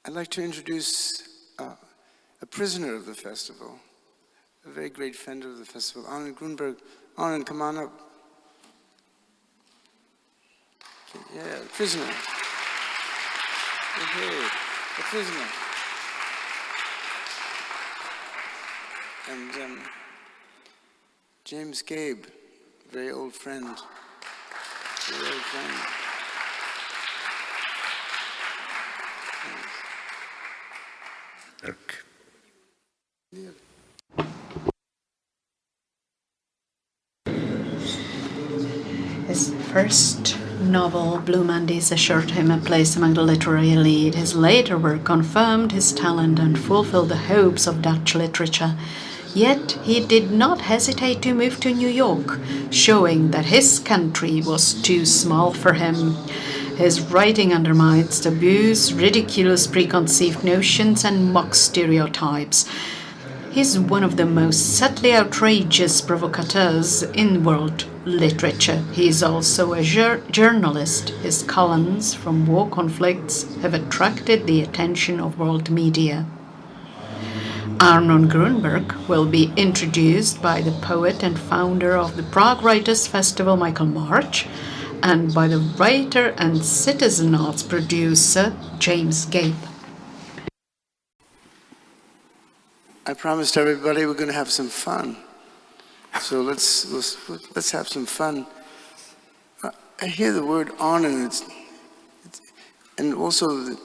I'd like to introduce a prisoner of the festival, a very great friend of the festival, Arnon Grunberg. Arnon, come on up. Yeah, prisoner. Okay, a prisoner. And James Gabbe, very old friend. Very old friend. Okay. Yeah. His first novel, Blue Mondays, assured him a place among the literary elite. His later work confirmed his talent and fulfilled the hopes of Dutch literature. Yet he did not hesitate to move to New York, showing that his country was too small for him. His writing undermines taboos, ridiculous preconceived notions, and mocks stereotypes. He's one of the most subtly outrageous provocateurs in world literature. He is also a journalist. His columns from war conflicts have attracted the attention of world media. Arnon Grunberg will be introduced by the poet and founder of the Prague Writers' Festival, Michael March, and by the writer and citizen arts producer, James Gabbe. I promised everybody we're going to have some fun. So let's have some fun. I hear the word Arnon, and also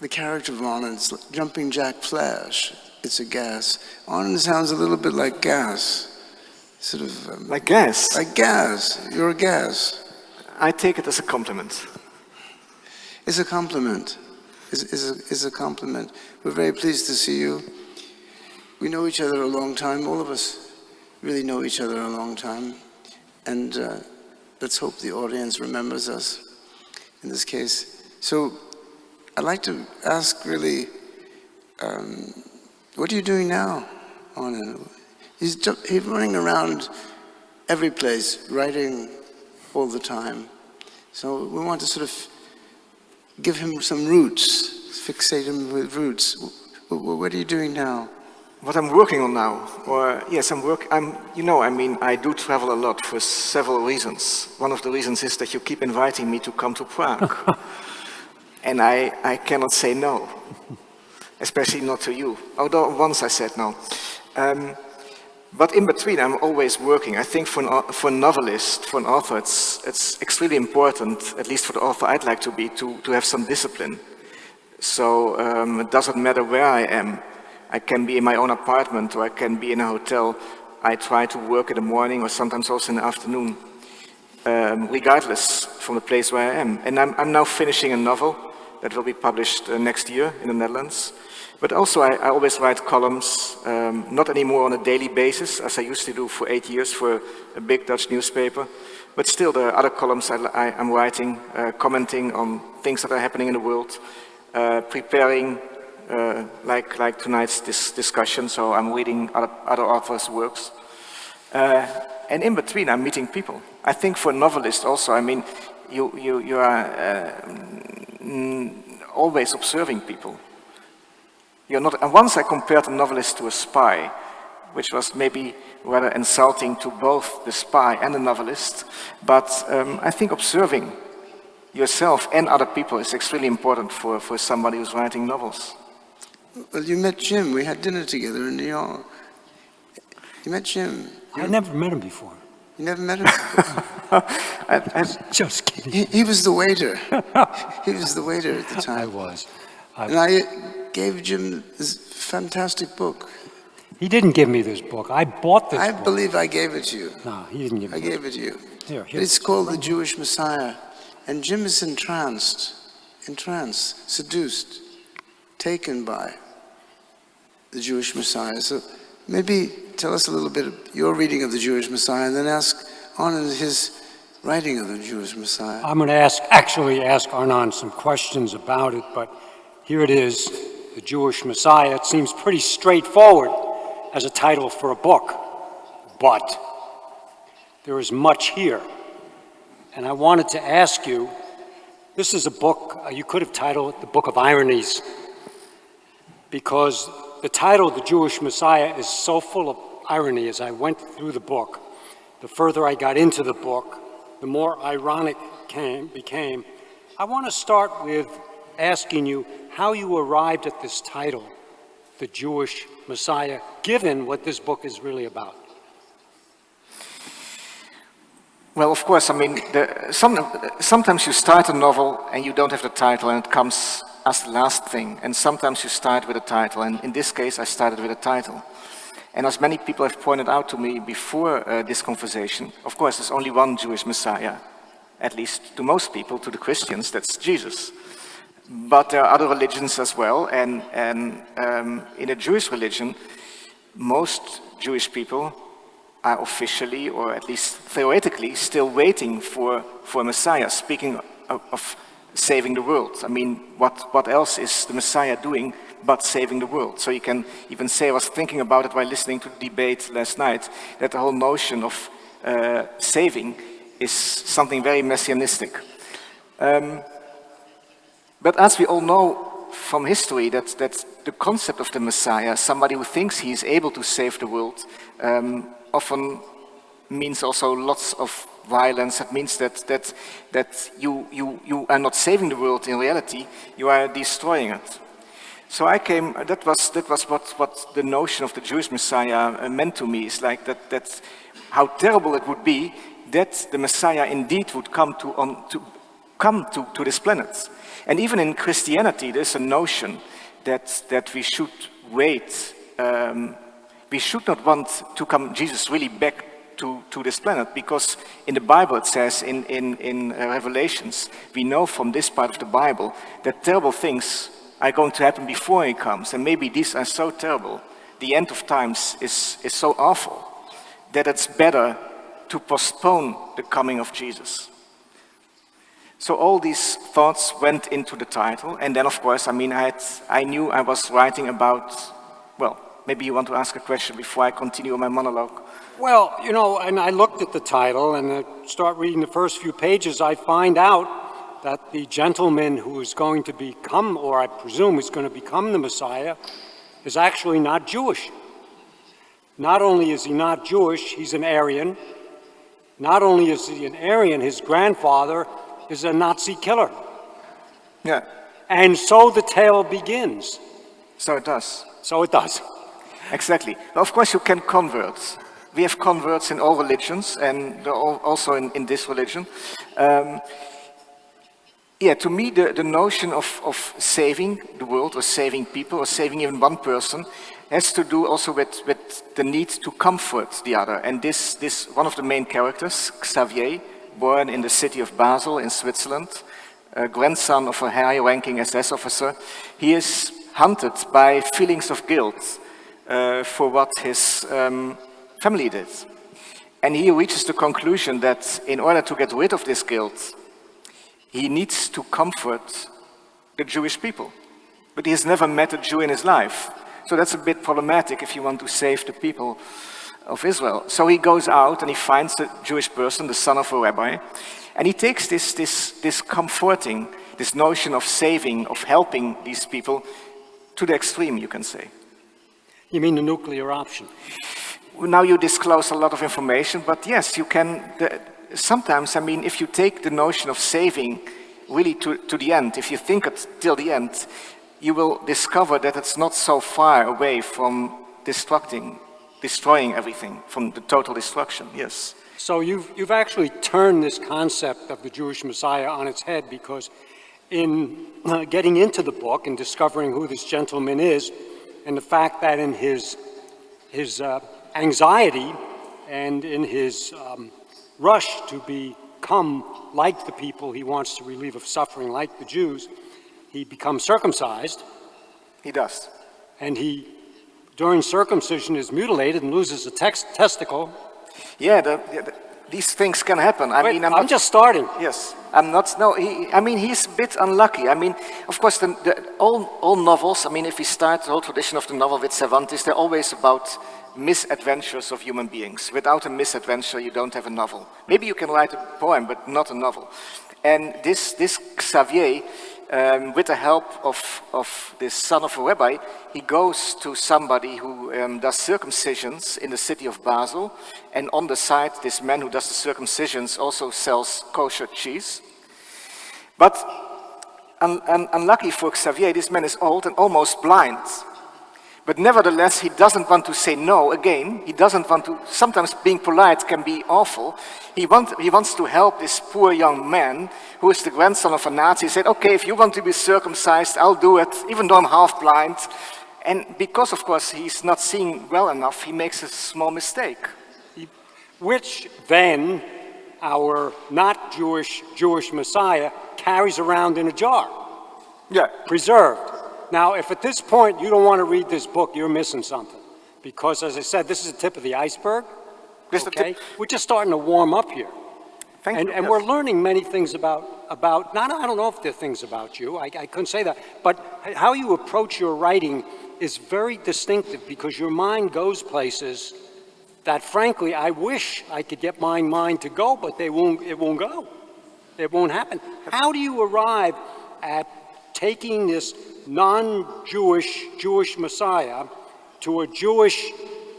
the character of Arnon, it's like Jumping Jack Flash. It's a gas. Arnon sounds a little bit like gas. Sort of... like gas? Like gas. You're a gas. I take it as a compliment. It's a compliment. It's a compliment. We're very pleased to see you. We know each other a long time. All of us really know each other a long time. And let's hope the audience remembers us in this case. So I'd like to ask really, what are you doing now, Arnon? He's running around every place, writing all the time. So we want to sort of give him some roots, fixate him with roots. What are you doing now? What I'm working on now, or yes, I do travel a lot for several reasons. One of the reasons is that you keep inviting me to come to Prague. And I cannot say no, especially not to you. Although once I said no. But in between, I'm always working. I think for a novelist, for an author, it's extremely important, at least for the author I'd like to be, to have some discipline. So it doesn't matter where I am. I can be in my own apartment or I can be in a hotel. I try to work in the morning or sometimes also in the afternoon, regardless from the place where I am. And I'm now finishing a novel that will be published next year in the Netherlands. But also I always write columns, not anymore on a daily basis, as I used to do for 8 years for a big Dutch newspaper. But still there are other columns I'm writing, commenting on things that are happening in the world, preparing like tonight's discussion, so I'm reading other authors' works. And in between, I'm meeting people. I think for a novelist also, I mean, you are always observing people. You're not. And once I compared a novelist to a spy, which was maybe rather insulting to both the spy and the novelist. But I think observing yourself and other people is extremely important for somebody who's writing novels. Well, you met Jim. We had dinner together in New York. You met Jim. I never met him before. You never met him before? Just kidding. He was the waiter. He was the waiter at the time. I was. And I gave Jim this fantastic book. He didn't give me this book. I bought this book. I believe I gave it to you. No, he didn't give me I gave it to you. Here. It's called The Jewish Messiah. And Jim is entranced, seduced, taken by the Jewish Messiah. So maybe tell us a little bit of your reading of the Jewish Messiah, and then ask Arnon his writing of the Jewish Messiah. I'm going to actually ask Arnon some questions about it, but here it is, The Jewish Messiah. It seems pretty straightforward as a title for a book, but there is much here. And I wanted to ask you, this is a book, you could have titled it The Book of Ironies, because the title, The Jewish Messiah, is so full of irony. As I went through the book, the further I got into the book, the more ironic it became. I want to start with asking you how you arrived at this title, The Jewish Messiah, given what this book is really about. Well, of course, I mean, sometimes you start a novel and you don't have the title and it comes as the last thing. And sometimes you start with a title, and in this case, I started with a title. And as many people have pointed out to me before this conversation, of course, there's only one Jewish Messiah, at least to most people, to the Christians, that's Jesus. But there are other religions as well, and in a Jewish religion, most Jewish people are officially, or at least theoretically, still waiting for a Messiah. Speaking of saving the world, I mean, what else is the Messiah doing but saving the world? So you can even say, I was thinking about it while listening to the debate last night, that the whole notion of saving is something very messianistic. But as we all know from history, that the concept of the Messiah, somebody who thinks he is able to save the world, often means also lots of violence. It means that you are not saving the world in reality, you are destroying it. So that was what the notion of the Jewish Messiah meant to me. It's like that how terrible it would be that the Messiah indeed would come to this planet. And even in Christianity, there's a notion that we should wait. We should not want to come Jesus really back to this planet, because in the Bible it says in Revelations, we know from this part of the Bible that terrible things are going to happen before he comes, and maybe these are so terrible, the end of times is so awful, that it's better to postpone the coming of Jesus. So all these thoughts went into the title, and then of course, I mean, I knew I was writing about, well, maybe you want to ask a question before I continue my monologue. Well, you know, and I looked at the title, and I start reading the first few pages, I find out that the gentleman who is going to become, or I presume is going to become the Messiah, is actually not Jewish. Not only is he not Jewish, he's an Aryan. Not only is he an Aryan, his grandfather is a Nazi killer. Yeah. And so the tale begins. So it does. So it does. Exactly. Well, of course you can convert. We have converts in all religions, and also in this religion. Yeah, to me the notion of saving the world, or saving people, or saving even one person, has to do also with the need to comfort the other. And this one of the main characters, Xavier, born in the city of Basel in Switzerland, a grandson of a high-ranking SS officer, he is hunted by feelings of guilt for what his family did. And he reaches the conclusion that in order to get rid of this guilt, he needs to comfort the Jewish people. But he has never met a Jew in his life. So that's a bit problematic if you want to save the people of Israel. So he goes out and he finds a Jewish person, the son of a rabbi, and he takes this comforting, this notion of saving, of helping these people to the extreme, you can say. You mean the nuclear option? Now you disclose a lot of information, but yes, you can. Sometimes, I mean, if you take the notion of saving really to the end, if you think it till the end, you will discover that it's not so far away from destroying everything, from the total destruction, yes. So you've actually turned this concept of the Jewish Messiah on its head, because in getting into the book and discovering who this gentleman is, and the fact that in his anxiety and in his rush to become like the people he wants to relieve of suffering, like the Jews, he becomes circumcised. He does. And he, during circumcision, is mutilated and loses a testicle. Yeah, these things can happen. I'm just starting. Yes, I'm not. No, he's a bit unlucky. I mean, of course, all novels. I mean, if we start the whole tradition of the novel with Cervantes, they're always about misadventures of human beings. Without a misadventure, you don't have a novel. Maybe you can write a poem, but not a novel. And this Xavier, with the help of this son of a rabbi, he goes to somebody who does circumcisions in the city of Basel. And on the side, this man who does the circumcisions also sells kosher cheese. But unlucky for Xavier, this man is old and almost blind. But nevertheless, he doesn't want to say no again. He doesn't want to, sometimes being polite can be awful. He wants to help this poor young man, who is the grandson of a Nazi. He said, okay, if you want to be circumcised, I'll do it, even though I'm half blind. And because, of course, he's not seeing well enough, he makes a small mistake. Which then our not Jewish Messiah carries around in a jar. Yeah. Preserved. Now, if at this point you don't want to read this book, you're missing something. Because, as I said, this is the tip of the iceberg. Okay? We're just starting to warm up here. Thank you. And we're learning many things about I don't know if they're things about you, I couldn't say that, but how you approach your writing is very distinctive because your mind goes places that, frankly, I wish I could get my mind to go, but it won't go. It won't happen. How do you arrive at taking this non-Jewish Messiah to a Jewish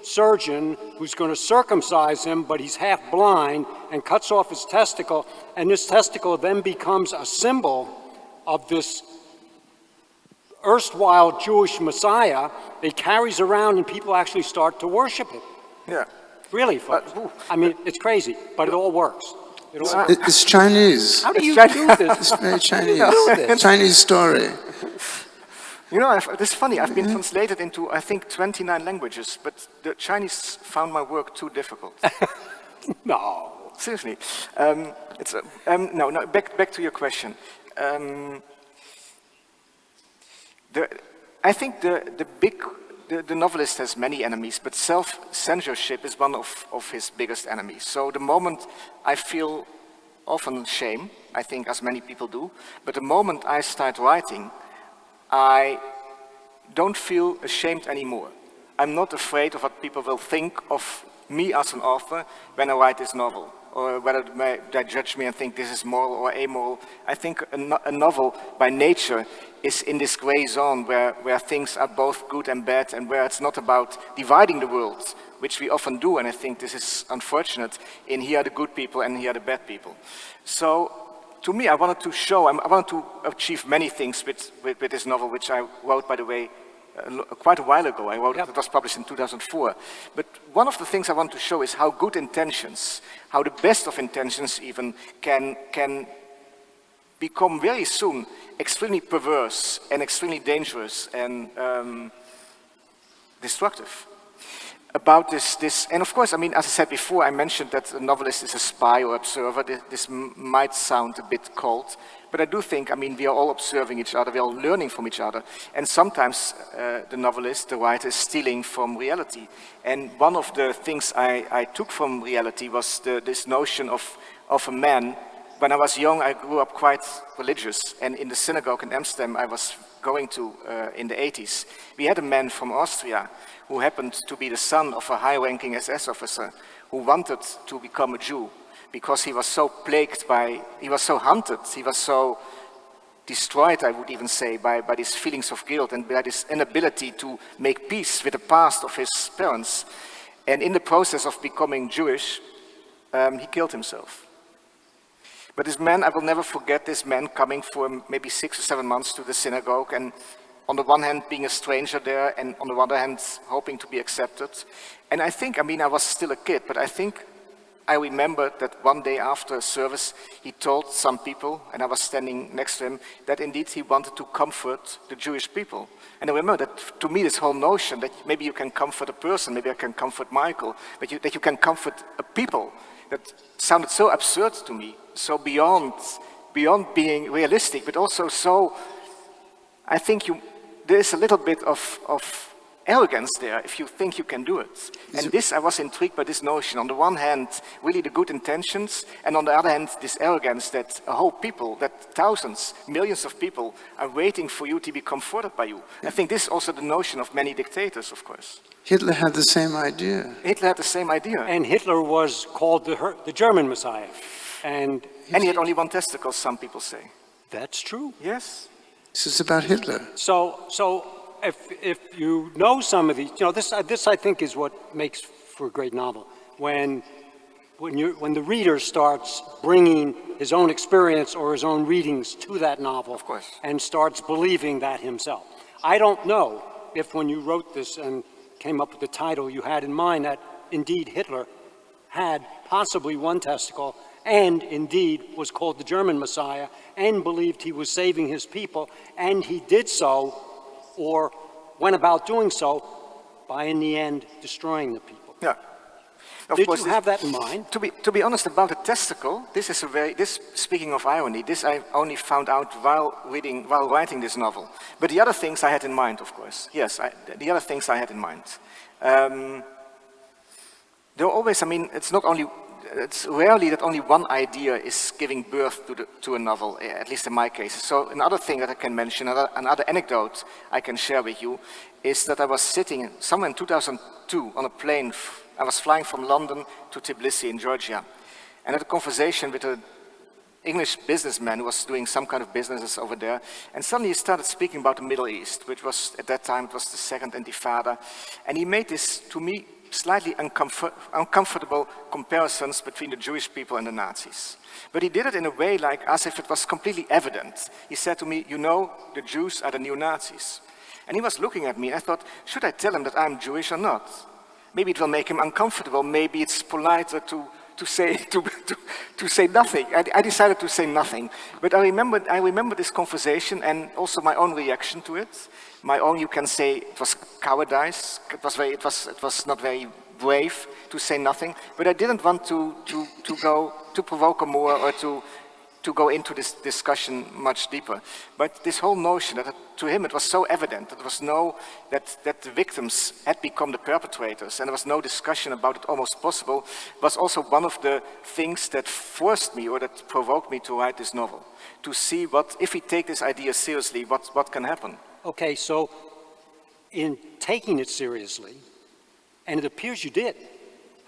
surgeon who's going to circumcise him, but he's half blind, and cuts off his testicle, and this testicle then becomes a symbol of this erstwhile Jewish Messiah that carries around and people actually start to worship it? Yeah. Really, folks. I mean, it's crazy, but it all works. It's Chinese. How do you do this? It's very Chinese. Chinese story. You know, it's funny, I've been translated into, I think, 29 languages, but the Chinese found my work too difficult. No. Seriously. No, back to your question. I think the novelist has many enemies, but self-censorship is one of his biggest enemies. So the moment I feel often shame, I think as many people do, but the moment I start writing, I don't feel ashamed anymore. I'm not afraid of what people will think of me as an author when I write this novel, or whether they judge me and think this is moral or amoral. I think a novel by nature is in this gray zone where things are both good and bad, and where it's not about dividing the world, which we often do, and I think this is unfortunate, in here are the good people and here are the bad people. So to me, I wanted to achieve many things with this novel, which I wrote, by the way, quite a while ago. I wrote it, it was published in 2004. But one of the things I want to show is how good intentions, how the best of intentions even, can become very soon extremely perverse and extremely dangerous and destructive. About this, and of course, I mean, as I said before, I mentioned that a novelist is a spy or observer. This might sound a bit cold, but I do think, I mean, we are all observing each other, we are all learning from each other, and sometimes the novelist, the writer, is stealing from reality. And one of the things I took from reality was this notion of a man. When I was young, I grew up quite religious, and in the synagogue in Amsterdam I was going to in the 80s, we had a man from Austria who happened to be the son of a high-ranking SS officer who wanted to become a Jew because he was so plagued he was so hunted, he was so destroyed, I would even say, by these feelings of guilt and by this inability to make peace with the past of his parents. And in the process of becoming Jewish, he killed himself. But this man, I will never forget this man coming for maybe 6 or 7 months to the synagogue, and on the one hand being a stranger there, and on the other hand hoping to be accepted. And I think, I mean, I was still a kid, but I think I remember that one day after service, he told some people, and I was standing next to him, that indeed he wanted to comfort the Jewish people. And I remember that, to me, this whole notion that maybe you can comfort a person, maybe I can comfort Michael, but that you can comfort a people, that sounded so absurd to me, so beyond being realistic, but also so, I think there is a little bit of arrogance there if you think you can do it. And this, I was intrigued by this notion. On the one hand, really the good intentions, and on the other hand, this arrogance that a whole people, that thousands, millions of people are waiting for you to be comforted by you. I think this is also the notion of many dictators, of course. Hitler had the same idea. Hitler had the same idea. And Hitler was called the German Messiah. And he had only one testicle, some people say. That's true. Yes. This is about Hitler. So if you know some of these, this I think is what makes for a great novel. When the reader starts bringing his own experience or his own readings to that novel, Of course. and starts believing that himself. I don't know if when you wrote this and came up with the title you had in mind that indeed Hitler had possibly one testicle and indeed was called the German Messiah and believed he was saving his people, and he did so or went about doing so by in the end destroying the people. Yeah. Of Did course, you have that in mind? To be honest about the testicle, this is speaking of irony, this I only found out while writing this novel. But the other things I had in mind, of course. Yes, the other things I had in mind. There are always, it's rarely that only one idea is giving birth to a novel, at least in my case. So another thing that I can mention, another anecdote I can share with you, is that I was sitting somewhere in 2002 on a plane. I was flying from London to Tbilisi in Georgia, and had a conversation with an English businessman who was doing some kind of businesses over there, and suddenly he started speaking about the Middle East, which was, at that time, it was the Second Intifada, and he made this, to me, slightly uncomfortable comparisons between the Jewish people and the Nazis. But he did it in a way like as if it was completely evident. He said to me, the Jews are the new Nazis. And he was looking at me, and I thought, should I tell him that I'm Jewish or not? Maybe it will make him uncomfortable. Maybe it's politer to say nothing. I decided to say nothing. But I remember this conversation and also my own reaction to it. My own, you can say, it was cowardice. It was not very brave to say nothing. But I didn't want to provoke him more or to go into this discussion much deeper. But this whole notion that to him it was so evident that that the victims had become the perpetrators, and there was no discussion about it almost possible, was also one of the things that forced me or that provoked me to write this novel. To see what, if we take this idea seriously, what can happen. Okay, so in taking it seriously, and it appears you did,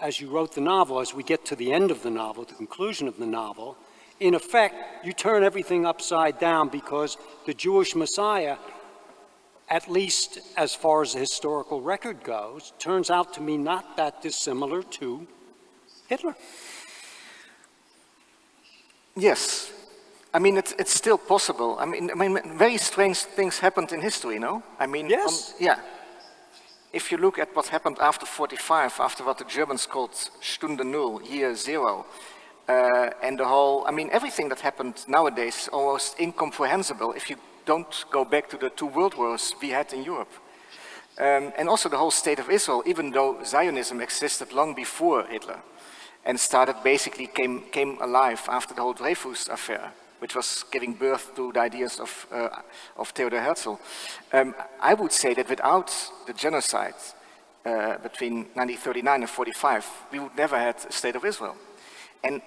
as you wrote the novel, as we get to the end of the novel, the conclusion of the novel, in effect, you turn everything upside down because the Jewish Messiah, at least as far as the historical record goes, turns out to be not that dissimilar to Hitler. Yes. It's still possible. Very strange things happened in history, no? Yes. If you look at what happened after 45, after what the Germans called Stunde Null, year zero, and the whole, everything that happened nowadays is almost incomprehensible if you don't go back to the two world wars we had in Europe. And also the whole state of Israel, even though Zionism existed long before Hitler and came alive after the whole Dreyfus affair, which was giving birth to the ideas of Theodor Herzl. I would say that without the genocide between 1939 and 45, we would never have a state of Israel. And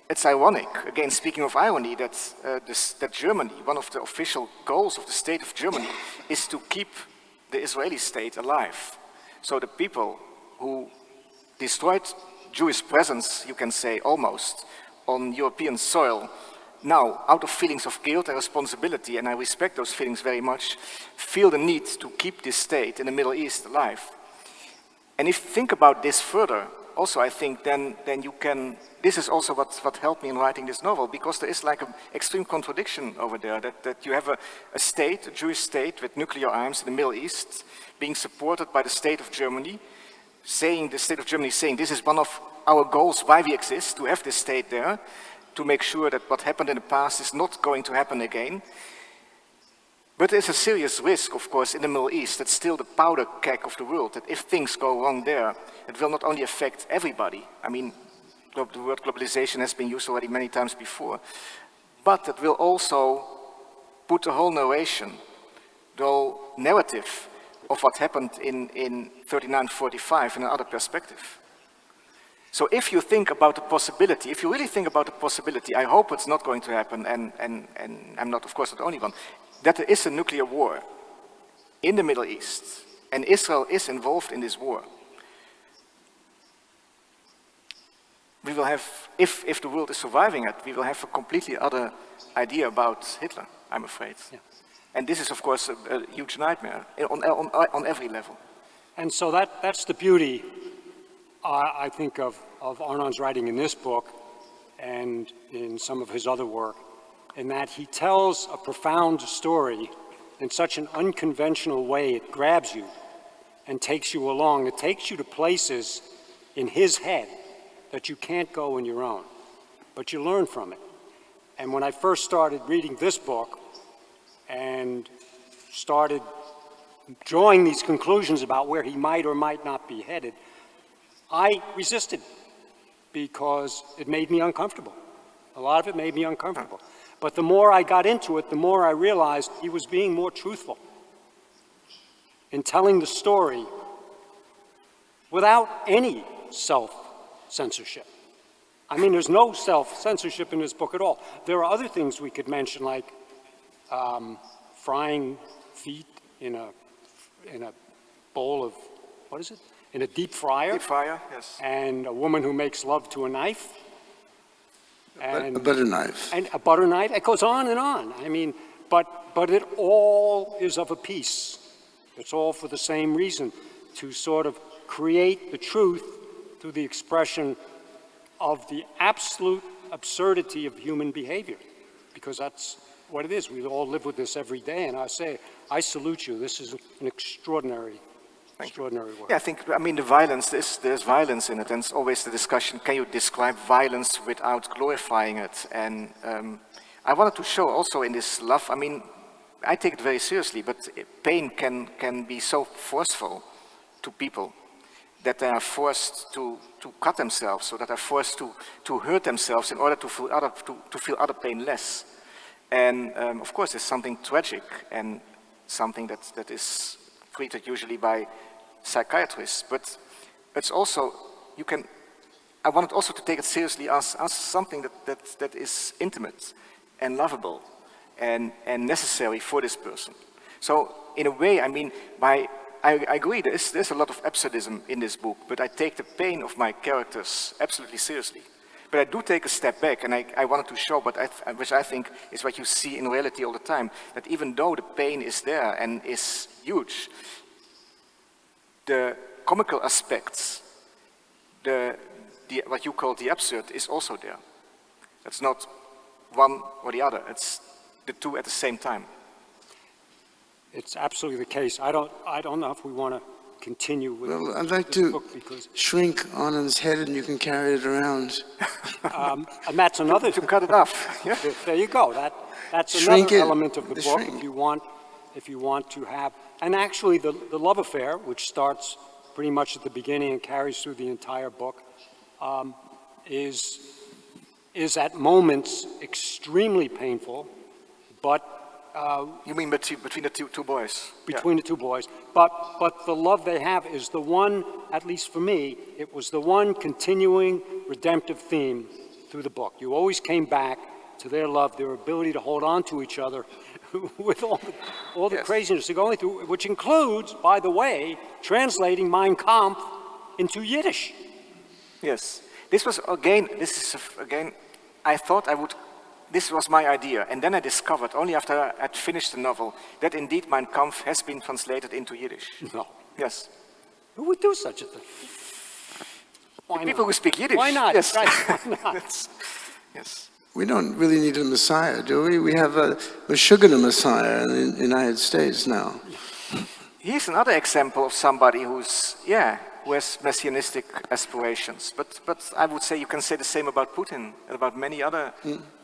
it's ironic, again speaking of irony, that Germany, one of the official goals of the state of Germany, is to keep the Israeli state alive. So the people who destroyed Jewish presence, you can say almost, on European soil, now, out of feelings of guilt and responsibility, and I respect those feelings very much, feel the need to keep this state in the Middle East alive. And if you think about this further, also I think then you can, this is also what helped me in writing this novel, because there is like an extreme contradiction over there, that you have a state, a Jewish state with nuclear arms in the Middle East, being supported by the state of Germany, saying this is one of our goals, why we exist, to have this state there, to make sure that what happened in the past is not going to happen again. But there's a serious risk, of course, in the Middle East. That's still the powder keg of the world, that if things go wrong there, it will not only affect everybody. The word globalization has been used already many times before, but it will also put the whole narration, the whole narrative of what happened in 39-45 in another perspective. So if you think about the possibility, if you really think about the possibility, I hope it's not going to happen, and I'm not, of course, not the only one, that there is a nuclear war in the Middle East, and Israel is involved in this war. We will have, if the world is surviving it, we will have a completely other idea about Hitler, I'm afraid. Yeah. And this is, of course, a huge nightmare on every level. And so that's the beauty, I think, of Arnon's writing in this book and in some of his other work, in that he tells a profound story in such an unconventional way. It grabs you and takes you along. It takes you to places in his head that you can't go on your own, but you learn from it. And when I first started reading this book and started drawing these conclusions about where he might or might not be headed, I resisted because it made me uncomfortable. A lot of it made me uncomfortable. But the more I got into it, the more I realized he was being more truthful in telling the story without any self-censorship. I mean, there's no self-censorship in this book at all. There are other things we could mention, like frying feet in a bowl of, what is it? In a deep fryer. Deep fryer, yes. And a woman who makes love to a knife. A butter knife. And a butter knife. It goes on and on. I mean, but it all is of a piece. It's all for the same reason, to sort of create the truth through the expression of the absolute absurdity of human behavior, because that's what it is. We all live with this every day, and I say, I salute you. This is an extraordinary work. Yeah, I mean, the violence, there's violence in it, and it's always the discussion, can you describe violence without glorifying it? And I wanted to show also in this love, I mean, I take it very seriously, but pain can be so forceful to people that they are forced to cut themselves, or that are forced to hurt themselves in order to feel other pain less. And of course, there's something tragic and something that is treated usually by psychiatrists, but it's also, I wanted also to take it seriously as something that is intimate and lovable and necessary for this person. So in a way, I mean, I agree, there's a lot of absurdism in this book, but I take the pain of my characters absolutely seriously. But I do take a step back, and I wanted to show, which I think is what you see in reality all the time, that even though the pain is there and is huge, the comical aspects, what you call the absurd, is also there. It's not one or the other, it's the two at the same time. It's absolutely the case. I don't know if we want to continue with Well, I'd like this to book, because shrink Arnon's head and you can carry it around. and that's another To cut it off. Yeah. There you go. That's Shrink another it. element of the book. Shrink. If you want to have, and actually the love affair, which starts pretty much at the beginning and carries through the entire book, is at moments extremely painful, but You mean between the two boys? between the two boys. But the love they have is the one, at least for me, it was the one continuing redemptive theme through the book. You always came back to their love, their ability to hold on to each other with all the Yes. craziness they're going through, which includes, by the way, translating Mein Kampf into Yiddish. Yes. This was again, I thought this was my idea, and then I discovered, only after I had finished the novel, that indeed Mein Kampf has been translated into Yiddish. No. Yes. Who would do such a thing? Why People not? who speak Yiddish. Why not? Yes. Right, why not? Yes. We don't really need a Messiah, do we? We have a Meshuggah Messiah in the United States now. He's another example of somebody who has messianistic aspirations. But I would say you can say the same about Putin and about many other,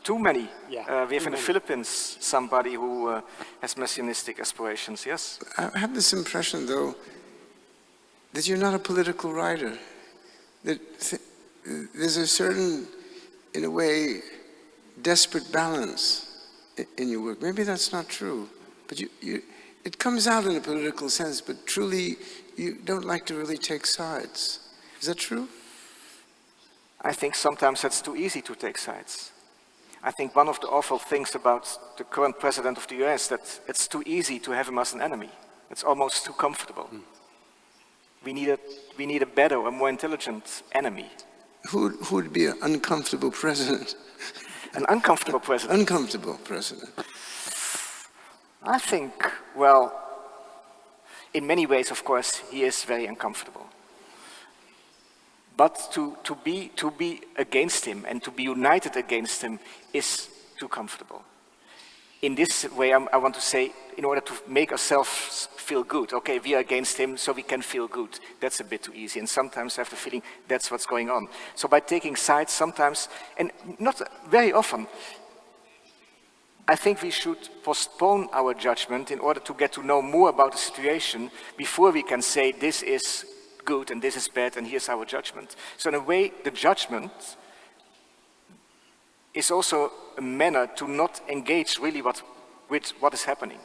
too many. Yeah, we have in the many. Philippines somebody who has messianistic aspirations, yes? I have this impression, though, that you're not a political writer. That there's a certain, in a way, desperate balance in your work. Maybe that's not true, but it comes out in a political sense, but truly you don't like to really take sides. Is that true? I think sometimes it's too easy to take sides. I think one of the awful things about the current president of the US, that it's too easy to have him as an enemy. It's almost too comfortable. We need a better, a more intelligent enemy. Who would be an uncomfortable president? An uncomfortable president. Uncomfortable president. I think, well, in many ways, of course, he is very uncomfortable. But to be against him and to be united against him is too comfortable. In this way, I want to say, in order to make ourselves feel good, okay, we are against him, so we can feel good. That's a bit too easy, and sometimes I have the feeling that's what's going on. So by taking sides, sometimes, and not very often, I think we should postpone our judgment in order to get to know more about the situation before we can say this is good and this is bad and here's our judgment. So in a way, the judgment is also a manner to not engage really with what is happening.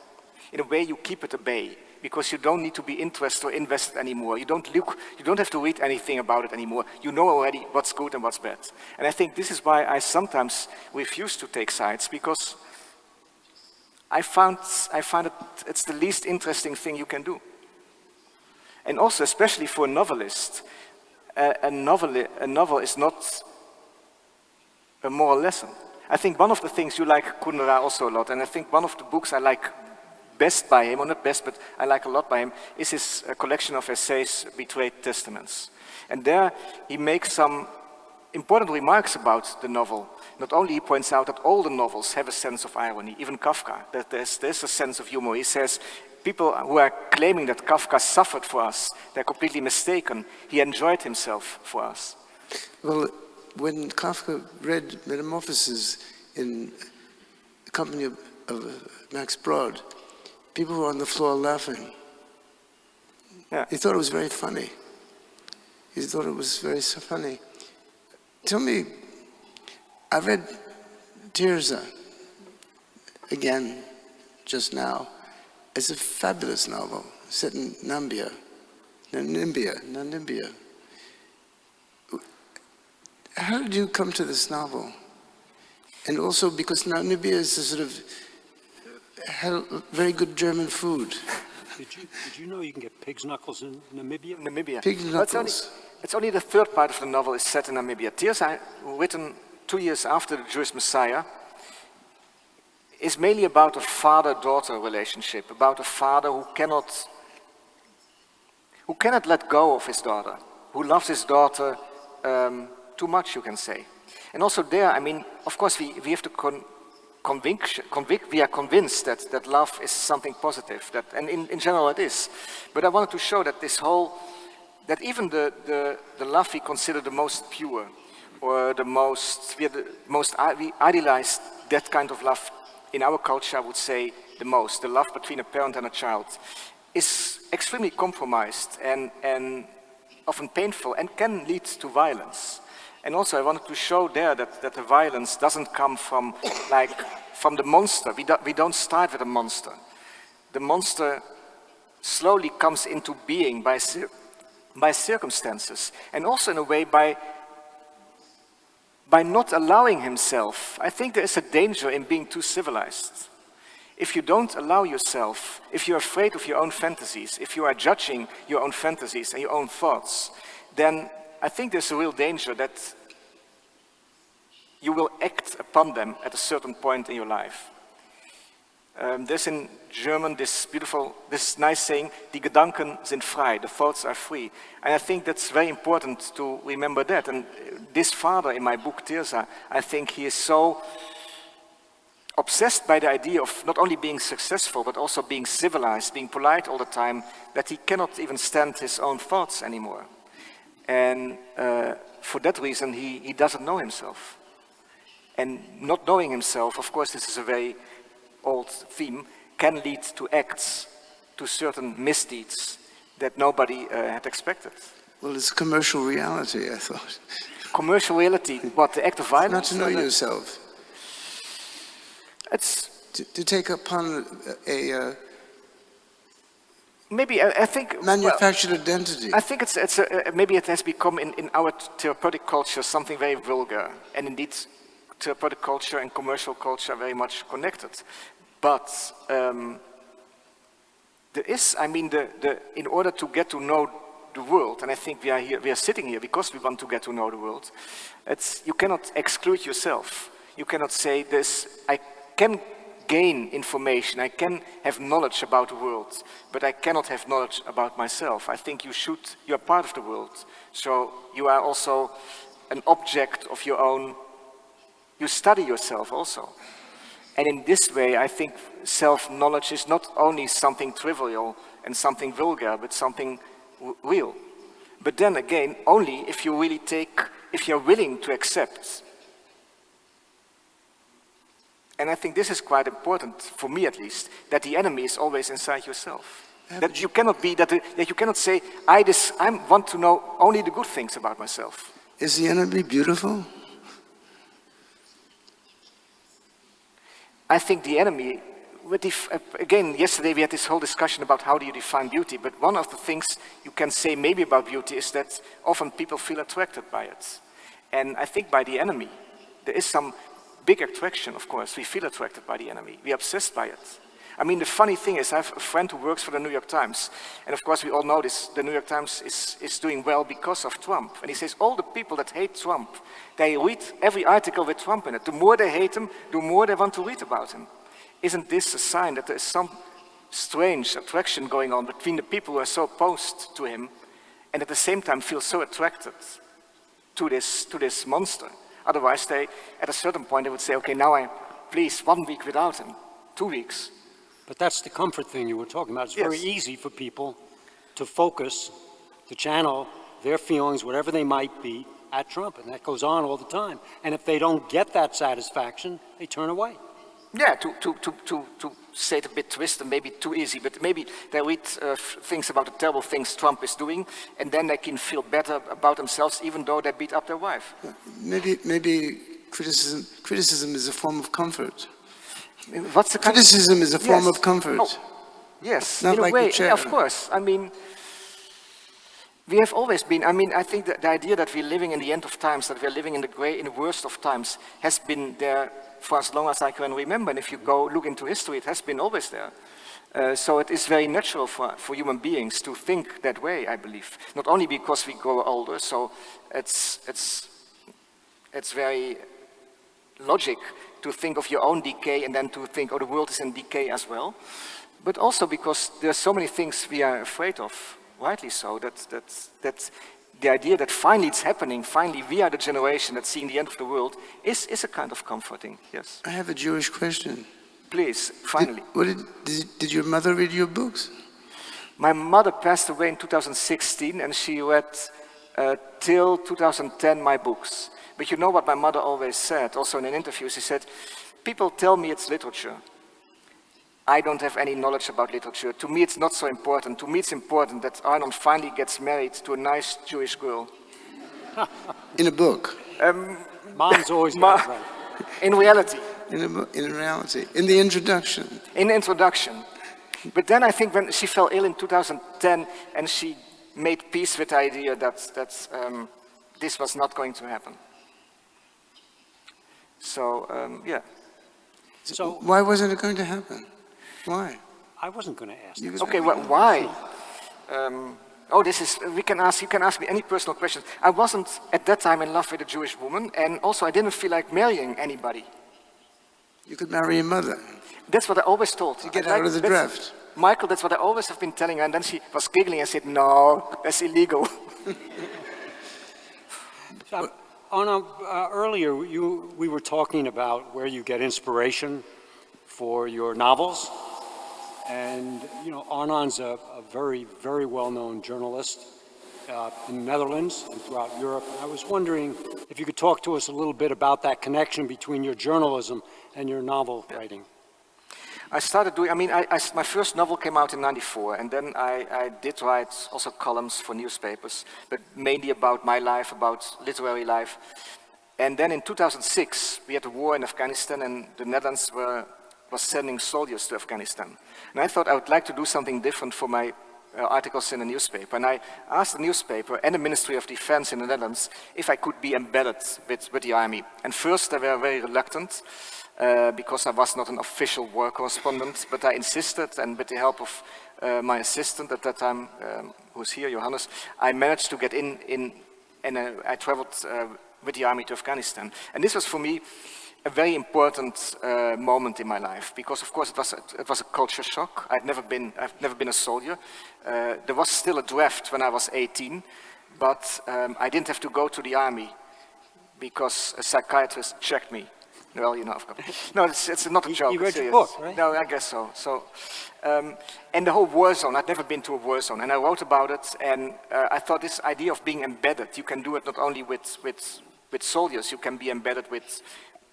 In a way, you keep it at bay because you don't need to be interested or invested anymore. You don't have to read anything about it anymore. You know already what's good and what's bad. And I think this is why I sometimes refuse to take sides, because I find it's the least interesting thing you can do. And also, especially for a novelist, a novel is not a moral lesson. I think one of the things you like Kundera also a lot, and I think one of the books I like best by him, or not best, but I like a lot by him, is his collection of essays, Betrayed Testaments. And there he makes some important remarks about the novel. Not only he points out that all the novels have a sense of irony, even Kafka, that there's a sense of humor. He says, people who are claiming that Kafka suffered for us, they're completely mistaken. He enjoyed himself for us. Well, when Kafka read Metamorphoses in the company of Max Brod, people were on the floor laughing. Yeah. He thought it was very funny. He thought it was very so funny. Tell me, I read Tirza again just now. It's a fabulous novel set in Namibia. How did you come to this novel? And also because Namibia is a sort of very good German food. Did you know you can get pig's knuckles in Namibia? Namibia. Pig's knuckles. It's only the third part of the novel is set in Namibia. Tirza, written 2 years after the Jewish Messiah, is mainly about a father-daughter relationship, about a father who cannot let go of his daughter, who loves his daughter too much, you can say. And also there, I mean, of course, we have to we are convinced that love is something positive, and in general it is. But I wanted to show that that even the love we consider the most pure, or we idealize that kind of love in our culture, I would say the love between a parent and a child, is extremely compromised and often painful and can lead to violence. And also I wanted to show there that the violence doesn't come from the monster. We don't start with a monster. The monster slowly comes into being by circumstances, and also in a way by not allowing himself. I think there is a danger in being too civilized. If you don't allow yourself, if you're afraid of your own fantasies, if you are judging your own fantasies and your own thoughts, then I think there's a real danger that you will act upon them at a certain point in your life. There's in German this nice saying, die Gedanken sind frei, the thoughts are free. And I think that's very important to remember that. And this father in my book, Tirza, I think he is so obsessed by the idea of not only being successful, but also being civilized, being polite all the time, that he cannot even stand his own thoughts anymore. And for that reason, he doesn't know himself. And not knowing himself, of course, this is a very old theme, can lead to acts, to certain misdeeds that nobody had expected. Well, it's commercial reality, I thought. Commercial reality, what, the act of violence? Not to know yourself. It's to take upon a maybe I think manufactured identity. I think maybe it has become in our therapeutic culture something very vulgar, and indeed therapeutic culture and commercial culture are very much connected. But there is, I mean, in order to get to know the world, and I think we are sitting here because we want to get to know the world. You cannot exclude yourself. You cannot say this. I can gain information, I can have knowledge about the world, but I cannot have knowledge about myself. I think you are part of the world, so you are also an object of your own, you study yourself also. And in this way, I think self-knowledge is not only something trivial and something vulgar, but something real. But then again, only if you really if you're willing to accept. And I think this is quite important, for me at least, that the enemy is always inside yourself. That you cannot be, that you cannot say, I want to know only the good things about myself. Is the enemy beautiful? I think the enemy, again, yesterday we had this whole discussion about how do you define beauty, but one of the things you can say maybe about beauty is that often people feel attracted by it. And I think by the enemy, there is some big attraction, of course. We feel attracted by the enemy. We're obsessed by it. I mean, the funny thing is, I have a friend who works for the New York Times, and of course we all know this, the New York Times is doing well because of Trump. And he says all the people that hate Trump, they read every article with Trump in it. The more they hate him, the more they want to read about him. Isn't this a sign that there is some strange attraction going on between the people who are so opposed to him, and at the same time feel so attracted to this monster? Otherwise, at a certain point, they would say, okay, now please, 1 week without him, 2 weeks. But that's the comfort thing you were talking about. It's Yes. very easy for people to focus, to channel their feelings, whatever they might be, at Trump, and that goes on all the time. And if they don't get that satisfaction, they turn away. Yeah, to say it a bit twisted, maybe too easy, but maybe they read things about the terrible things Trump is doing, and then they can feel better about themselves, even though they beat up their wife. Maybe criticism is a form of comfort. What's the kind Criticism is a form Yes. of comfort. Oh, yes, Not in like a way, the chair. yeah, of course. I mean, we have always been, I think that the idea that we're living in the end of times, that we're living in the worst of times, has been there for as long as I can remember. And if you go look into history, it has been always there. So it is very natural for human beings to think that way, I believe. Not only because we grow older, so it's very logic to think of your own decay and then to think, oh, the world is in decay as well. But also because there are so many things we are afraid of, rightly so, that the idea that finally it's happening, finally we are the generation that's seeing the end of the world, is a kind of comforting, yes. I have a Jewish question. Please, finally. Did your mother read your books? My mother passed away in 2016 and she read till 2010 my books. But you know what my mother always said, also in an interview, she said, people tell me it's literature. I don't have any knowledge about literature. To me it's not so important. To me it's important that Arnon finally gets married to a nice Jewish girl. In a book? Mom's always got it right. In reality. In reality? In the introduction? In the introduction. But then I think when she fell ill in 2010 and she made peace with the idea that this was not going to happen. So, yeah. So Why wasn't it going to happen? Why? I wasn't going to ask that. Okay, well, why? You can ask me any personal questions. I wasn't at that time in love with a Jewish woman, and also I didn't feel like marrying anybody. You could marry your mother. That's what I always told. To get out of the draft. Michael, that's what I always have been telling her, and then she was giggling and said, no, that's illegal. So, Arnon, earlier we were talking about where you get inspiration for your novels. And, you know, Arnon's a very, very well-known journalist in the Netherlands and throughout Europe. And I was wondering if you could talk to us a little bit about that connection between your journalism and your novel writing. I started doing, my first novel came out in '94, and then I did write also columns for newspapers, but mainly about my life, about literary life. And then in 2006, we had a war in Afghanistan, and the Netherlands was sending soldiers to Afghanistan. And I thought I would like to do something different for my articles in the newspaper. And I asked the newspaper and the Ministry of Defense in the Netherlands if I could be embedded with the army. And first they were very reluctant because I was not an official war correspondent, but I insisted, and with the help of my assistant at that time, who's here, Johannes, I managed to get in and I traveled with the army to Afghanistan. And this was for me a very important moment in my life, because of course it was a culture shock. I've never been a soldier. There was still a draft when I was 18, but I didn't have to go to the army because a psychiatrist checked me. Well, you know, of course. No, it's not a joke. You read it's your serious. book, right? No, I guess so. And the whole war zone, I'd never been to a war zone, and I wrote about it, and I thought this idea of being embedded, you can do it not only with soldiers, you can be embedded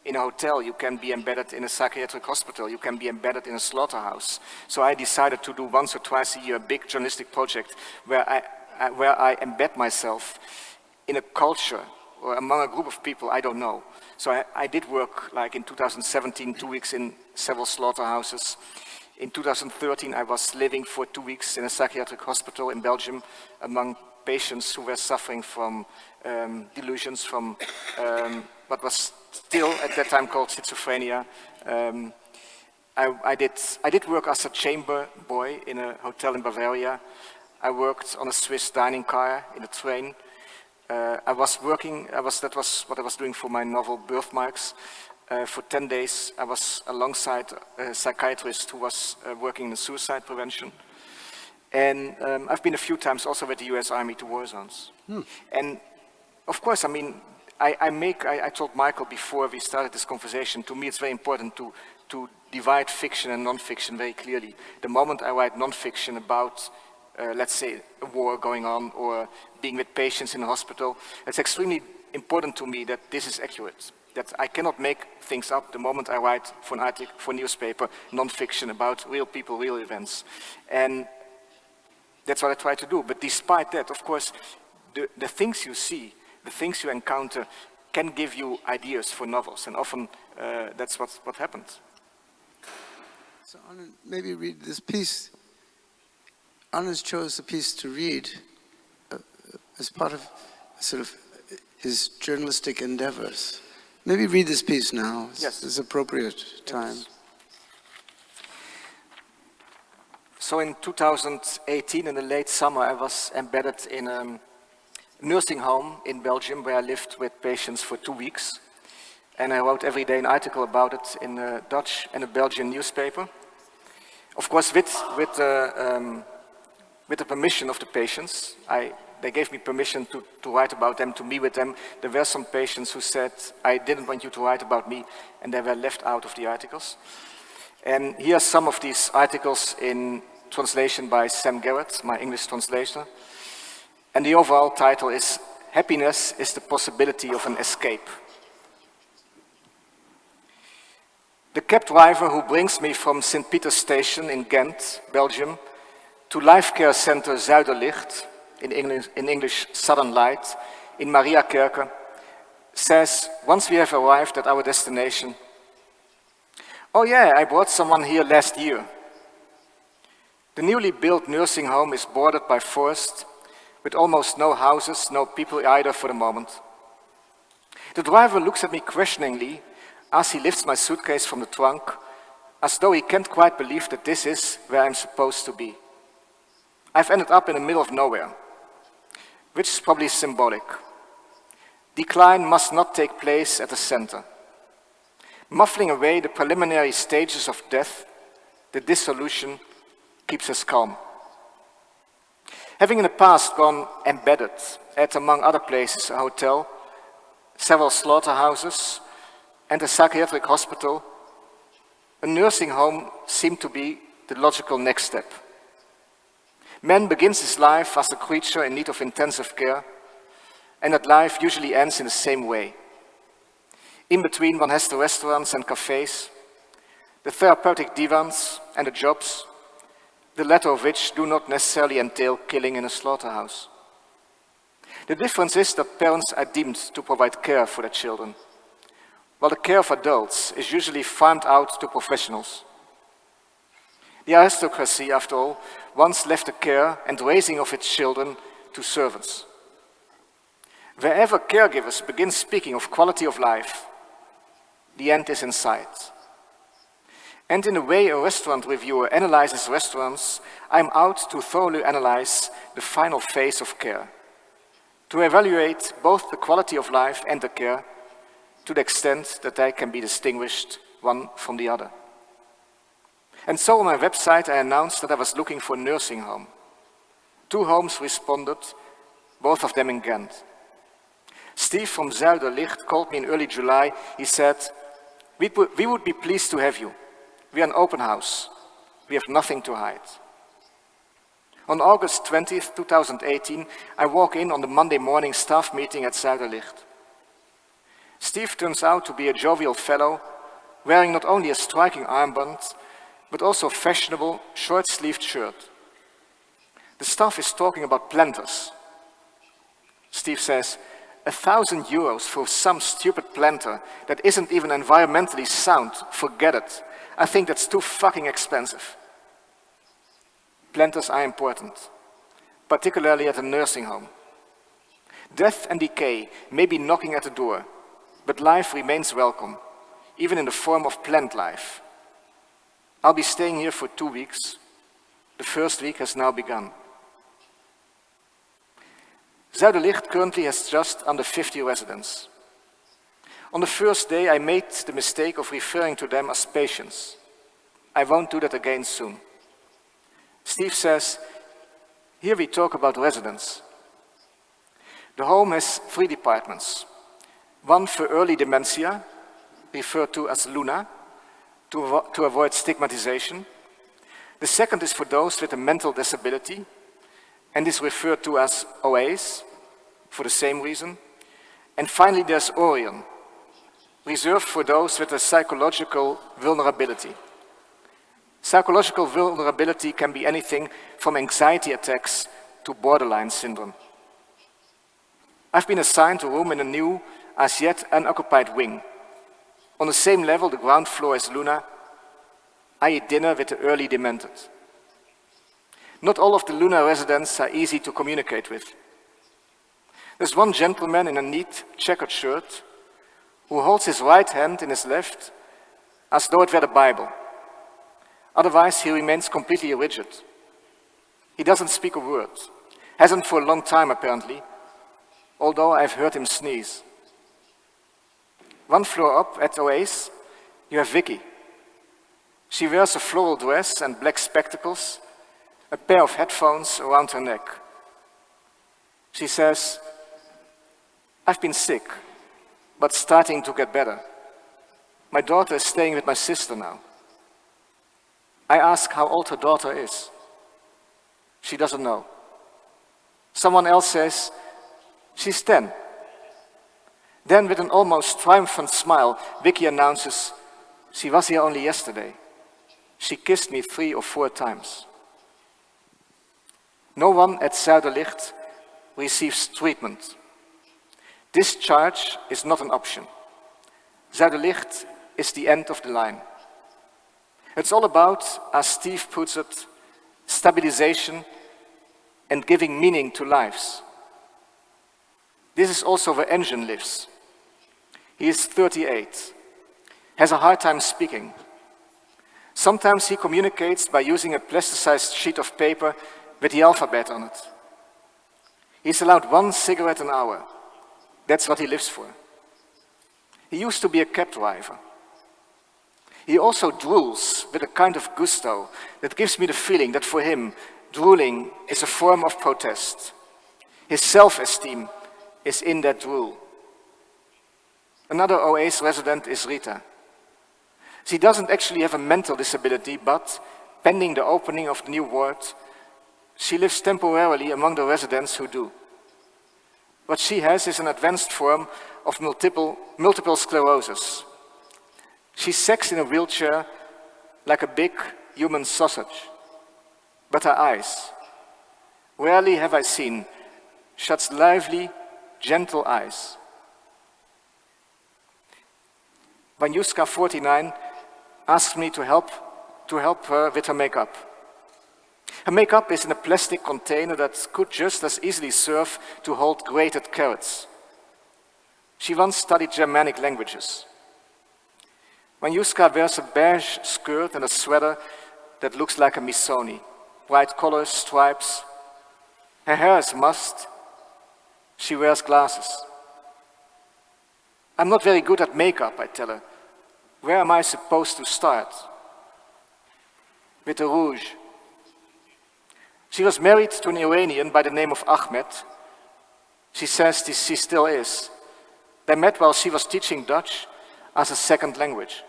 in a hotel, you can be embedded in a psychiatric hospital, you can be embedded in a slaughterhouse. So I decided to do once or twice a year a big journalistic project where I embed myself in a culture or among a group of people I don't know. So I did work, like in 2017, 2 weeks in several slaughterhouses. In 2013, I was living for 2 weeks in a psychiatric hospital in Belgium among patients who were suffering from delusions, from what was still at that time called schizophrenia. I did work as a chamber boy in a hotel in Bavaria. I worked on a Swiss dining car in a train. That was what I was doing for my novel Birthmarks. For 10 days, I was alongside a psychiatrist who was working in suicide prevention. And I've been a few times also with the US Army to war zones. And of course, I mean, I told Michael before we started this conversation, to me it's very important to divide fiction and non-fiction very clearly. The moment I write non-fiction about let's say, a war going on or being with patients in a hospital, it's extremely important to me that this is accurate, that I cannot make things up the moment I write for an article, for a newspaper, non-fiction about real people, real events. And that's what I try to do. But despite that, of course, the things you see, the things you encounter can give you ideas for novels, and often that's what happens. So Arnon, maybe read this piece. Arnon chose a piece to read as part of sort of his journalistic endeavors. Maybe read this piece now. Yes. It's appropriate time. Yes. So in 2018, in the late summer, I was embedded in a nursing home in Belgium where I lived with patients for 2 weeks. And I wrote every day an article about it in a Dutch and a Belgian newspaper. Of course, with the permission of the patients. They gave me permission to write about them, to meet with them. There were some patients who said, I didn't want you to write about me, and they were left out of the articles. And here are some of these articles in translation by Sam Garrett, my English translator. And the overall title is, Happiness is the Possibility of an Escape. The cab driver who brings me from St. Peter's Station in Ghent, Belgium, to Life Care Center Zuiderlicht, in English Southern Light, in Mariakerke, says, once we have arrived at our destination, oh yeah, I brought someone here last year. The newly built nursing home is bordered by forest, with almost no houses, no people either for the moment. The driver looks at me questioningly as he lifts my suitcase from the trunk, as though he can't quite believe that this is where I'm supposed to be. I've ended up in the middle of nowhere, which is probably symbolic. Decline must not take place at the center. Muffling away the preliminary stages of death, the dissolution keeps us calm. Having in the past gone embedded at, among other places, a hotel, several slaughterhouses, and a psychiatric hospital, a nursing home seemed to be the logical next step. Man begins his life as a creature in need of intensive care, and that life usually ends in the same way. In between, one has the restaurants and cafes, the therapeutic divans and the jobs, the latter of which do not necessarily entail killing in a slaughterhouse. The difference is that parents are deemed to provide care for their children, while the care of adults is usually farmed out to professionals. The aristocracy, after all, once left the care and raising of its children to servants. Wherever caregivers begin speaking of quality of life, the end is in sight. And in the way a restaurant reviewer analyzes restaurants, I'm out to thoroughly analyze the final phase of care, to evaluate both the quality of life and the care, to the extent that they can be distinguished one from the other. And so on my website I announced that I was looking for a nursing home. 2 homes responded, both of them in Ghent. Steve from Zuiderlicht called me in early July. He said, we would be pleased to have you. We are an open house. We have nothing to hide. On August 20th, 2018, I walk in on the Monday morning staff meeting at Zuiderlicht. Steve turns out to be a jovial fellow, wearing not only a striking armband, but also a fashionable, short-sleeved shirt. The staff is talking about planters. Steve says, €1,000 for some stupid planter that isn't even environmentally sound, forget it. I think that's too fucking expensive. Planters are important, particularly at a nursing home. Death and decay may be knocking at the door, but life remains welcome, even in the form of plant life. I'll be staying here for 2 weeks. The first week has now begun. Zuiderlicht currently has just under 50 residents. On the first day, I made the mistake of referring to them as patients. I won't do that again soon. Steve says, here we talk about residents. The home has 3 departments. One for early dementia, referred to as Luna, to avoid stigmatization. The second is for those with a mental disability, and is referred to as OAs, for the same reason. And finally, there's Orion, reserved for those with a psychological vulnerability. Psychological vulnerability can be anything from anxiety attacks to borderline syndrome. I've been assigned a room in a new, as yet unoccupied wing. On the same level, the ground floor is Luna. I eat dinner with the early demented. Not all of the Luna residents are easy to communicate with. There's one gentleman in a neat checkered shirt who holds his right hand in his left as though it were the Bible. Otherwise, he remains completely rigid. He doesn't speak a word. Hasn't for a long time, apparently, although I've heard him sneeze. 1 floor up at OA's, you have Vicky. She wears a floral dress and black spectacles, a pair of headphones around her neck. She says, I've been sick, but starting to get better. My daughter is staying with my sister now. I ask how old her daughter is. She doesn't know. Someone else says, she's 10. Then with an almost triumphant smile, Vicky announces, she was here only yesterday. She kissed me 3 or 4 times. No one at Zuiderlicht receives treatment. Discharge is not an option. Zuiderlicht is the end of the line. It's all about, as Steve puts it, stabilization and giving meaning to lives. This is also where Engine lives. He is 38, has a hard time speaking. Sometimes he communicates by using a plasticized sheet of paper with the alphabet on it. He's allowed 1 cigarette an hour. That's what he lives for. He used to be a cab driver. He also drools with a kind of gusto that gives me the feeling that for him, drooling is a form of protest. His self-esteem is in that drool. Another OA's resident is Rita. She doesn't actually have a mental disability, but pending the opening of the new ward, she lives temporarily among the residents who do. What she has is an advanced form of multiple sclerosis. She sags in a wheelchair like a big human sausage. But her eyes, rarely have I seen such lively, gentle eyes. Vanyuska, 49, asked me to help her with her makeup. Her makeup is in a plastic container that could just as easily serve to hold grated carrots. She once studied Germanic languages. Vanyuska wears a beige skirt and a sweater that looks like a Missoni. Bright colors, stripes. Her hair is mussed. She wears glasses. I'm not very good at makeup, I tell her. Where am I supposed to start? With the rouge. She was married to an Iranian by the name of Ahmed. She says she still is. They met while she was teaching Dutch as a second language.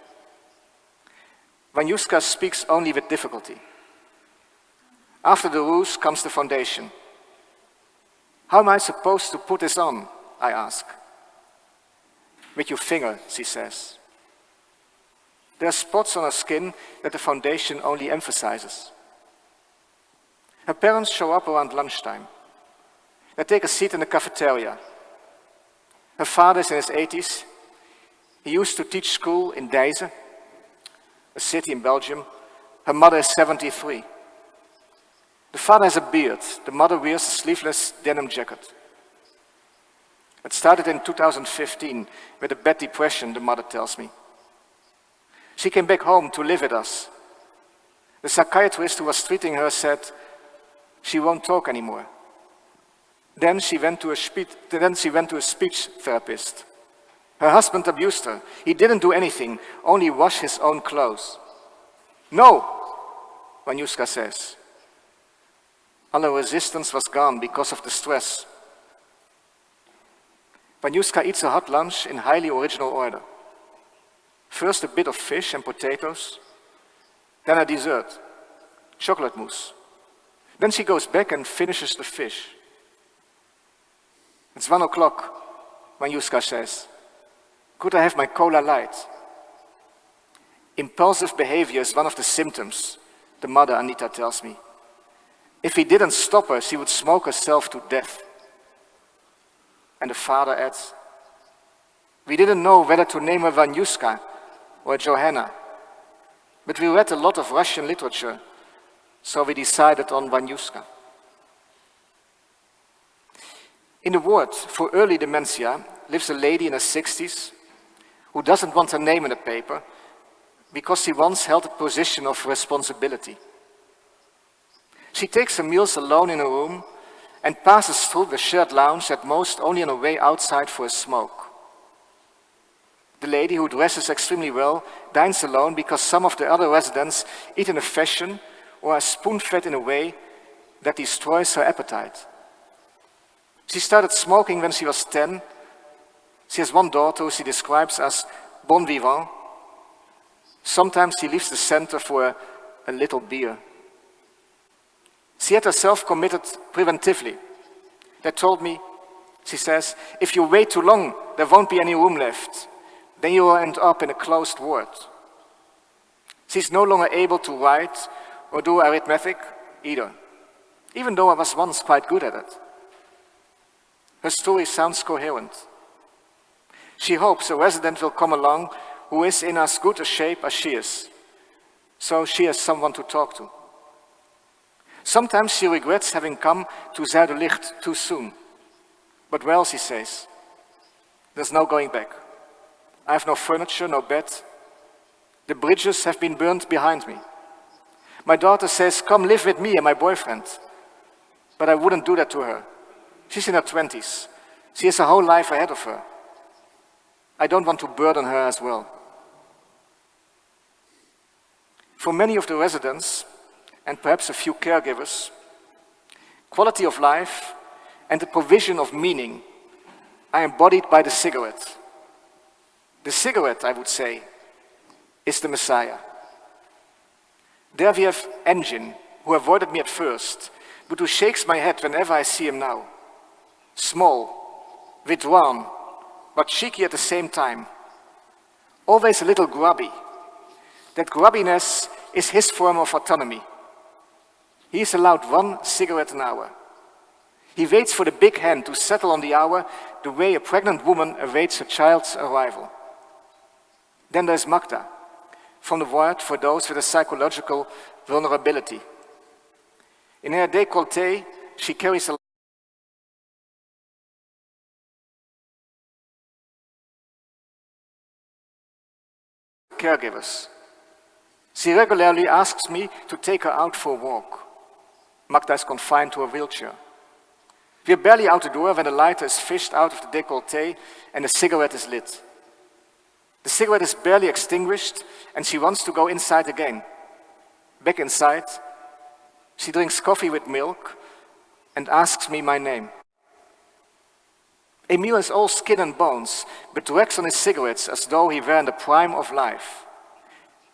Vanyuska speaks only with difficulty. After the rouge comes the foundation. How am I supposed to put this on? I ask. With your finger, she says. There are spots on her skin that the foundation only emphasizes. Her parents show up around lunchtime. They take a seat in the cafeteria. Her father is in his 80s. He used to teach school in Dijze, a city in Belgium. Her mother is 73. The father has a beard. The mother wears a sleeveless denim jacket. It started in 2015 with a bad depression, the mother tells me. She came back home to live with us. The psychiatrist who was treating her said, she won't talk anymore. Then she went to a speech therapist. Her husband abused her. He didn't do anything, only wash his own clothes. No, Vanyuska says. All her resistance was gone because of the stress. Vanyuska eats a hot lunch in highly original order. First a bit of fish and potatoes, then a dessert, chocolate mousse. Then she goes back and finishes the fish. It's 1 o'clock, Vanyuska says. Could I have my cola light? Impulsive behavior is one of the symptoms, the mother Anita tells me. If he didn't stop her, she would smoke herself to death. And the father adds, we didn't know whether to name her Vanyuska or Johanna, but we read a lot of Russian literature, so we decided on Vanyuska. In the ward for early dementia lives a lady in her 60s who doesn't want her name in the paper because she once held a position of responsibility. She takes her meals alone in her room and passes through the shared lounge at most only on her way outside for a smoke. The lady, who dresses extremely well, dines alone because some of the other residents eat in a fashion or are spoon-fed in a way that destroys her appetite. She started smoking when she was 10. She has one daughter who she describes as bon vivant. Sometimes she leaves the center for a little beer. She had herself committed preventively. They told me, she says, if you wait too long, there won't be any room left. Then you will end up in a closed ward. She's no longer able to write or do arithmetic either, even though I was once quite good at it. Her story sounds coherent. She hopes a resident will come along who is in as good a shape as she is, so she has someone to talk to. Sometimes she regrets having come to Zuiderlicht too soon. But well, she says, there's no going back. I have no furniture, no bed. The bridges have been burned behind me. My daughter says, come live with me and my boyfriend. But I wouldn't do that to her. She's in her 20s. She has a whole life ahead of her. I don't want to burden her as well. For many of the residents, and perhaps a few caregivers, quality of life and the provision of meaning are embodied by the cigarette. The cigarette, I would say, is the Messiah. There we have Engin, who avoided me at first, but who shakes my head whenever I see him now. Small, withdrawn, but cheeky at the same time. Always a little grubby. That grubbiness is his form of autonomy. He is allowed 1 cigarette an hour. He waits for the big hand to settle on the hour the way a pregnant woman awaits her child's arrival. Then there's Magda, from the ward for those with a psychological vulnerability. In her décolleté, she carries a caregivers. She regularly asks me to take her out for a walk. Magda is confined to a wheelchair. We are barely out the door when the lighter is fished out of the décolleté and the cigarette is lit. The cigarette is barely extinguished, and she wants to go inside again. Back inside, she drinks coffee with milk and asks me my name. Emil is all skin and bones, but wags on his cigarettes as though he were in the prime of life.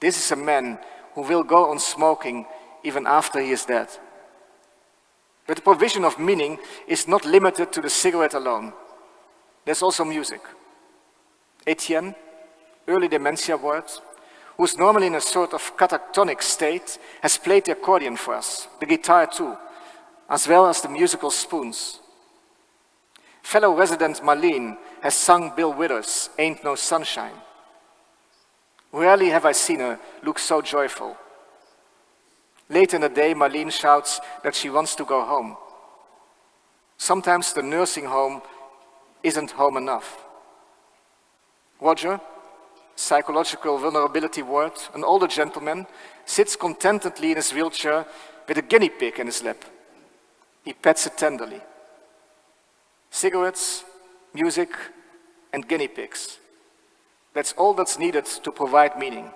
This is a man who will go on smoking even after he is dead. But the provision of meaning is not limited to the cigarette alone. There's also music. Etienne, early dementia ward, who is normally in a sort of catatonic state, has played the accordion for us, the guitar too, as well as the musical spoons. Fellow resident Marlene has sung Bill Withers' Ain't No Sunshine. Rarely have I seen her look so joyful. Late in the day, Marlene shouts that she wants to go home. Sometimes the nursing home isn't home enough. Roger, psychological vulnerability ward, an older gentleman, sits contentedly in his wheelchair with a guinea pig in his lap. He pets it tenderly. Cigarettes, music, and guinea pigs. That's all that's needed to provide meaning.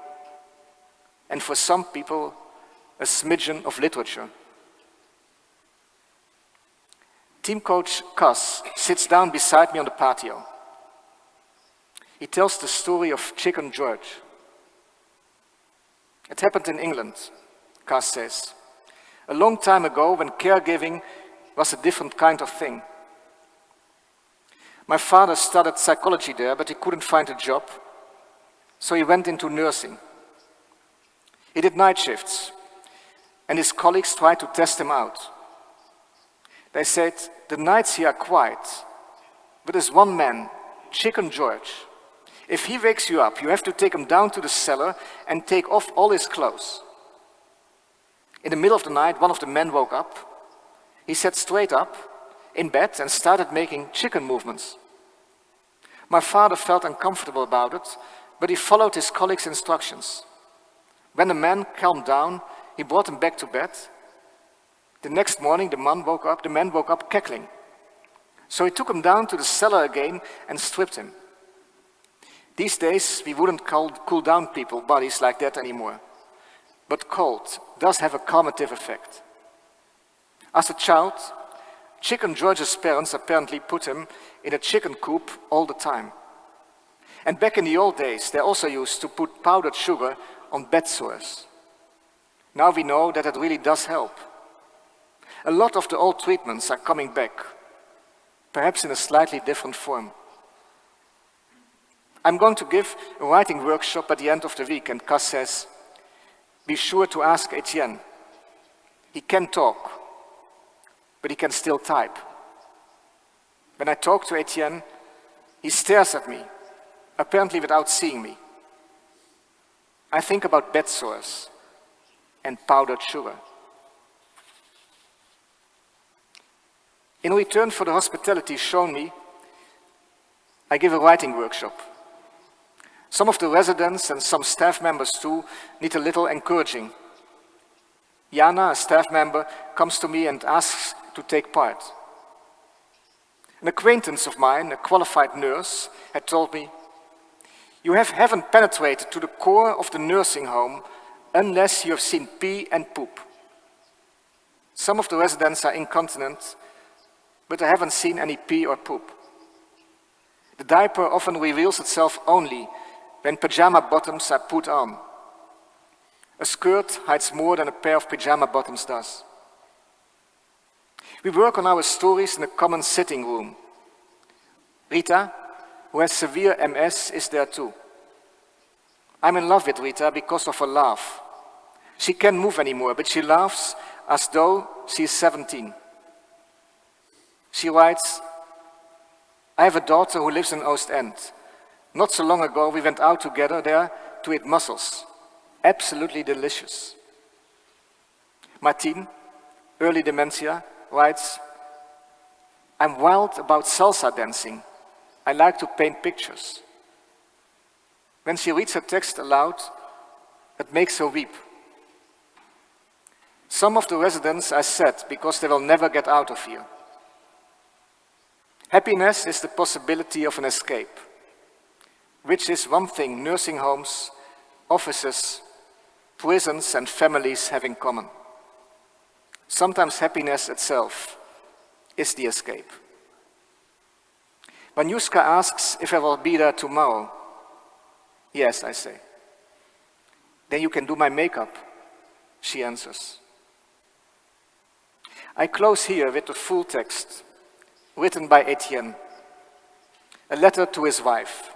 And for some people, a smidgen of literature. Team coach Cas sits down beside me on the patio. He tells the story of Chicken George. It happened in England, Cas says, a long time ago when caregiving was a different kind of thing. My father studied psychology there, but he couldn't find a job, so he went into nursing. He did night shifts, and his colleagues tried to test him out. They said, the nights here are quiet, but there's one man, Chicken George. If he wakes you up, you have to take him down to the cellar and take off all his clothes. In the middle of the night, one of the men woke up. He sat straight up in bed and started making chicken movements. My father felt uncomfortable about it, but he followed his colleague's instructions. When the man calmed down, he brought him back to bed. The next morning, the man woke up cackling. So he took him down to the cellar again and stripped him. These days, we wouldn't cool down people's bodies like that anymore. But cold does have a calmative effect. As a child, Chicken George's parents apparently put him in a chicken coop all the time. And back in the old days, they also used to put powdered sugar on bed sores. Now we know that it really does help. A lot of the old treatments are coming back, perhaps in a slightly different form. I'm going to give a writing workshop at the end of the week, and Cas says, be sure to ask Etienne. He can talk, but he can still type. When I talk to Etienne, he stares at me, apparently without seeing me. I think about bed sores and powdered sugar. In return for the hospitality shown me, I give a writing workshop. Some of the residents and some staff members too need a little encouraging. Jana, a staff member, comes to me and asks to take part. An acquaintance of mine, a qualified nurse, had told me, you haven't penetrated to the core of the nursing home unless you have seen pee and poop. Some of the residents are incontinent, but I haven't seen any pee or poop. The diaper often reveals itself only when pajama bottoms are put on. A skirt hides more than a pair of pajama bottoms does. We work on our stories in a common sitting room. Rita, who has severe MS, is there too. I'm in love with Rita because of her laugh. She can't move anymore, but she laughs as though she's 17. She writes, I have a daughter who lives in Oostend. Not so long ago, we went out together there to eat mussels. Absolutely delicious. Martine, early dementia, writes, I'm wild about salsa dancing. I like to paint pictures. When she reads her text aloud, it makes her weep. Some of the residents are sad because they will never get out of here. Happiness is the possibility of an escape. which is one thing nursing homes, offices, prisons and families have in common. Sometimes happiness itself is the escape. When Yuska asks if I will be there tomorrow, yes, I say. Then you can do my makeup, she answers. I close here with the full text, written by Etienne, a letter to his wife.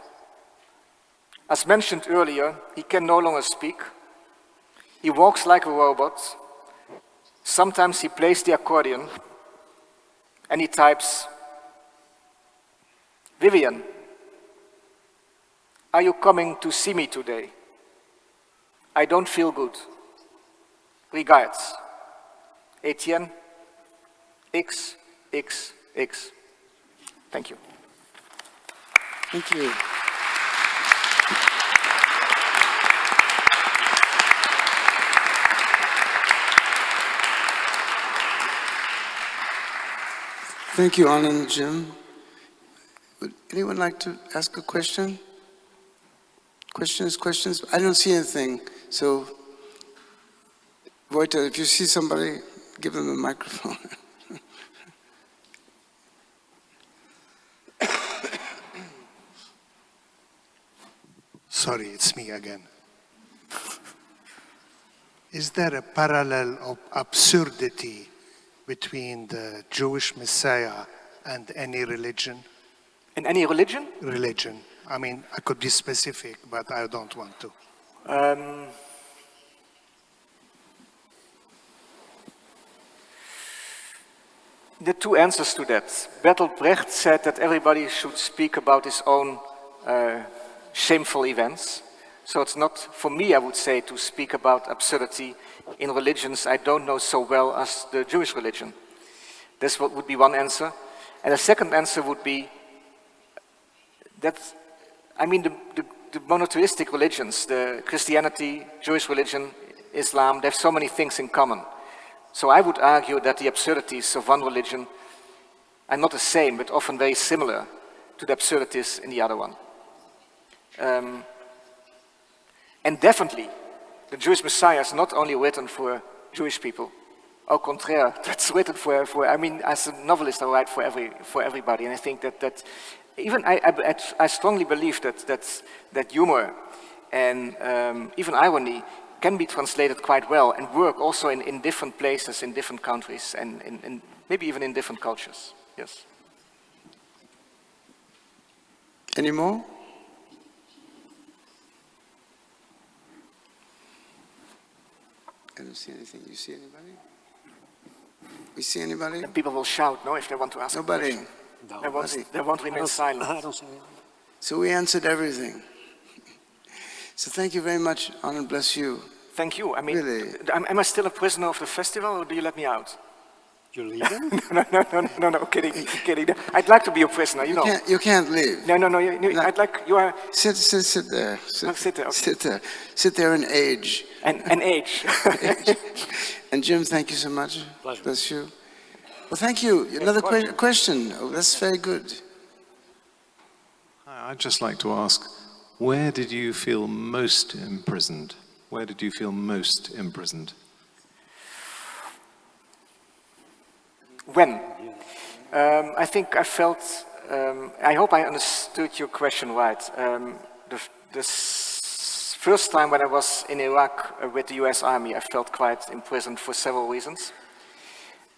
As mentioned earlier, he can no longer speak. He walks like a robot. Sometimes he plays the accordion, and he types, Vivian, are you coming to see me today? I don't feel good. Regards, Etienne, XXX. Thank you. Thank you. Thank you, Arnon and Jim. Would anyone like to ask a question? Questions? I don't see anything, so Wojtek, if you see somebody, give them a microphone. Sorry, it's me again. Is there a parallel of absurdity between the Jewish Messiah and any religion? In any religion? Religion. I mean, I could be specific, but I don't want to. There are two answers to that. Bertolt Brecht said that everybody should speak about his own shameful events. So it's not, for me, I would say, to speak about absurdity in religions I don't know so well as the Jewish religion. This would be one answer. And the second answer would be that, I mean, the monotheistic religions, the Christianity, Jewish religion, Islam, they have so many things in common. So I would argue that the absurdities of one religion are not the same, but often very similar to the absurdities in the other one. And definitely, the Jewish Messiah is not only written for Jewish people. Au contraire, that's written for I mean, as a novelist, I write for everybody. And I think that even I strongly believe that humor and even irony can be translated quite well and work also in different places, in different countries, and maybe even in different cultures. Yes. Any more? I don't see anything. You see anybody? We see anybody? And people will shout, no, if they want to ask Nobody. a question. They won't remain silent. I don't see anything. So we answered everything. So thank you very much, Arnon, bless you. Thank you. I mean, Really? am I still a prisoner of the festival, or do you let me out? You're leaving? No, kidding. I'd like to be a prisoner, you know. You can't leave. No, I'd like, you are, Sit there. Oh, sit there, okay. Sit there and age. an age. And Jim, thank you so much. Pleasure. Bless you. Well, thank you. Another question. Oh, that's very good. Hi, I'd just like to ask, where did you feel most imprisoned? Where did you feel most imprisoned? When? I think I felt, I hope I understood your question right. The first time when I was in Iraq with the US Army, I felt quite imprisoned for several reasons.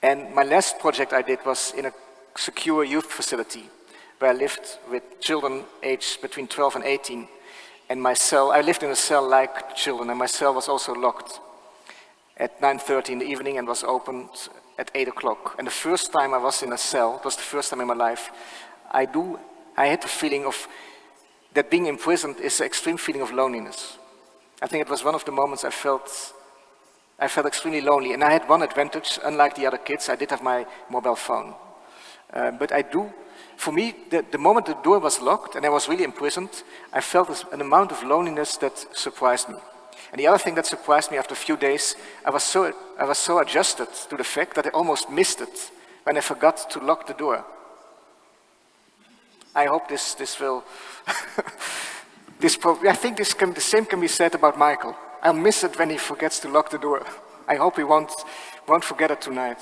And my last project I did was in a secure youth facility where I lived with children aged between 12 and 18. And my cell, I lived in a cell like children, and my cell was also locked at 9:30 in the evening and was opened at 8 o'clock. And the first time I was in a cell, it was the first time in my life, I had the feeling of that being imprisoned is an extreme feeling of loneliness. I think it was one of the moments I felt extremely lonely. And I had one advantage, unlike the other kids, I did have my mobile phone. But for me, the moment the door was locked and I was really imprisoned, I felt an amount of loneliness that surprised me. And the other thing that surprised me after a few days, I was so adjusted to the fact that I almost missed it when I forgot to lock the door. I hope this will I think the same can be said about Michael. I'll miss it when he forgets to lock the door. I hope he won't forget it tonight.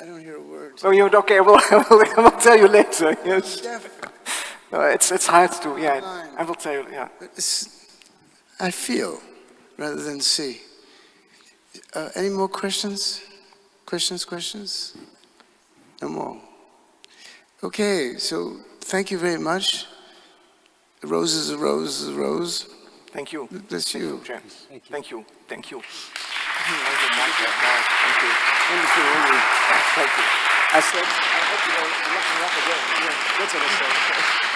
I don't hear a word. Oh, you're okay. I will tell you later. Yes. Deaf. No, it's hard to. Yeah, Fine. I will tell you. Yeah. I feel rather than see. Any more questions? Questions? No more. Okay, so thank you very much. A rose is a rose is a rose. Thank you. Bless you. Chair. Thank you. Thank you. Wonderful. Thank you. I said, I hope you know, you're looking up again. Yeah, that's what I said.